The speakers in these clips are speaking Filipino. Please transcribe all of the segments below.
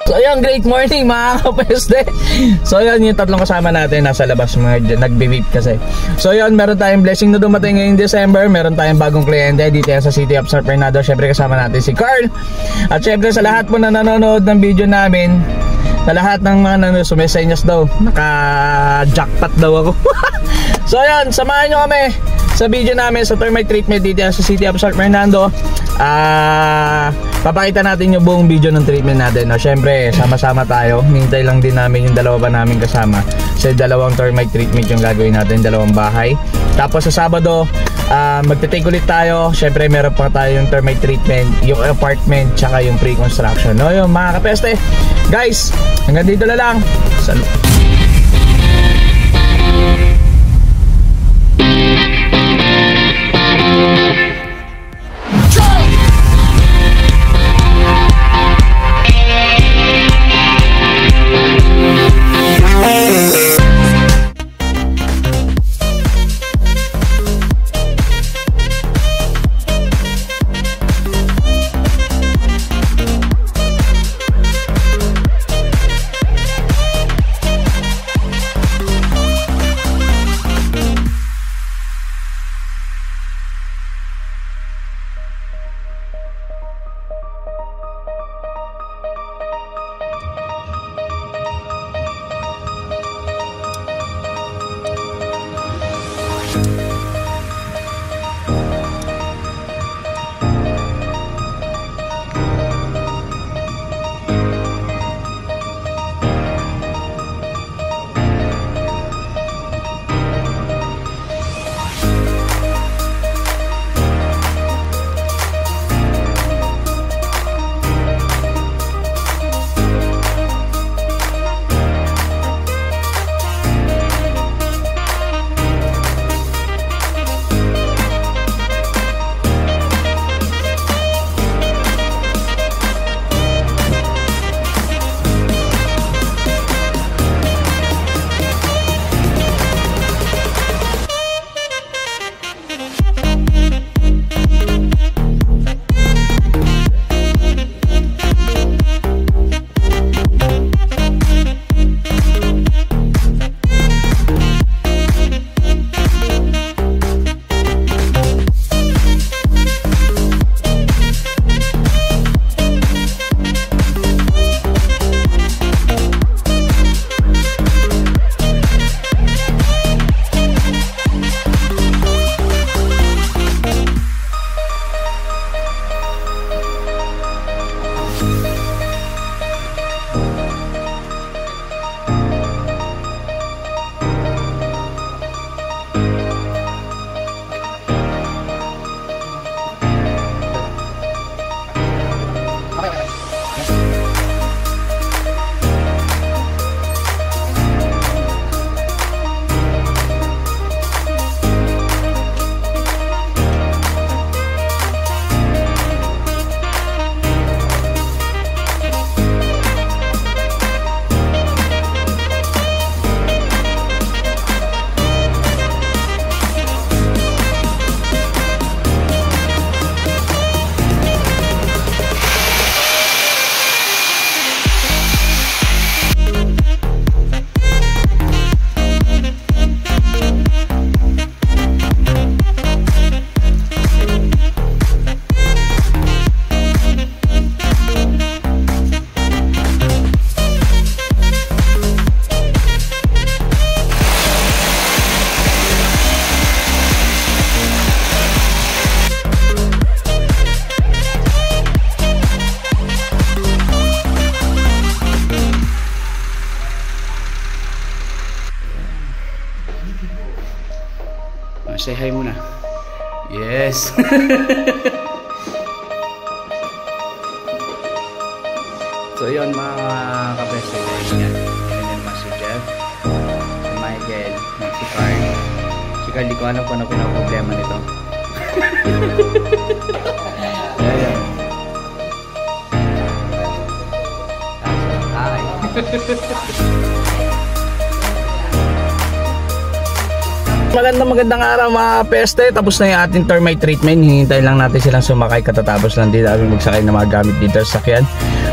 So ayun, great morning mga kapeste. So ayun, yung tatlong kasama natin nasa labas, nagbe-vape kasi. So ayun, meron tayong blessing na dumating ngayong December. Meron tayong bagong kliyente dito yan sa City of San Fernando. Syempre kasama natin si Carl. At syempre sa lahat po na nanonood ng video namin, sa lahat ng mga sumesenyas daw, naka-jackpot daw ako. So ayun, samahan nyo kami sa video namin sa termite treatment dito sa City of San Fernando. Papakita natin yung buong video ng treatment natin. No? Syempre, sama-sama tayo. Hintay lang din namin yung dalawa pa namin kasama. Sa dalawang termite treatment yung gagawin natin, dalawang bahay. Tapos sa Sabado, magte-take ulit tayo. Syempre, meron pa tayo yung termite treatment, yung apartment, tsaka yung pre-construction. No? Yung mga kapeste, guys, hanggang dito na lang. Salut! Say hi muna. Yes. So yun mga kapeste, yan naman si Jeff, si Michael, si Carl. Si Carl, di ko alam kung ano problema nito. Ayan. Hi. Magandang araw mga peste. Tapos na yung ating termite treatment. Hihintay lang natin silang sumakay. Katatapos lang din namin magsakay na mga gamit dito sa sakyan.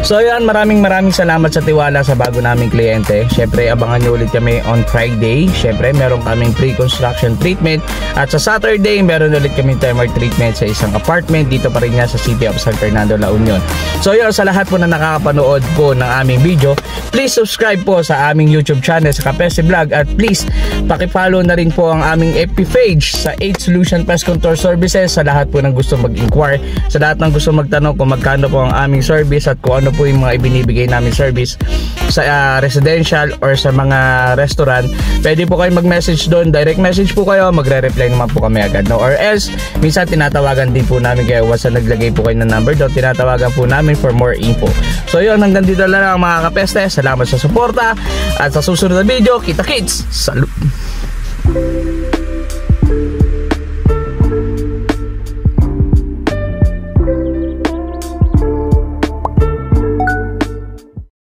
So yan, maraming salamat sa tiwala sa bago naming kliyente. Syempre, abangan nyo ulit kami on Friday. Syempre, meron kaming pre-construction treatment. At sa Saturday, meron ulit kaming thermal treatment sa isang apartment dito pa rin nga sa City of San Fernando, La Union. So yun, sa lahat po na nakakapanood po ng aming video, please subscribe po sa aming YouTube channel sa Kapese Vlog, at please paki-follow na rin po ang aming FB page sa 8 Solution Pest Control Services. Sa lahat po ng gusto mag-inquire, sa lahat ng gusto magtanong kung magkano po ang aming service at kung ano po yung mga ibinibigay namin service sa residential or sa mga restaurant, pwede po kayo mag-message doon, direct message po kayo, magre-reply naman po kami agad, no? Or else, minsan tinatawagan din po namin kayo, once naglagay po kayo ng number doon, tinatawagan po namin for more info. So yun, hanggang dito na lang mga kapeste. Salamat sa suporta, at sa susunod na video, kita-kits! Salud!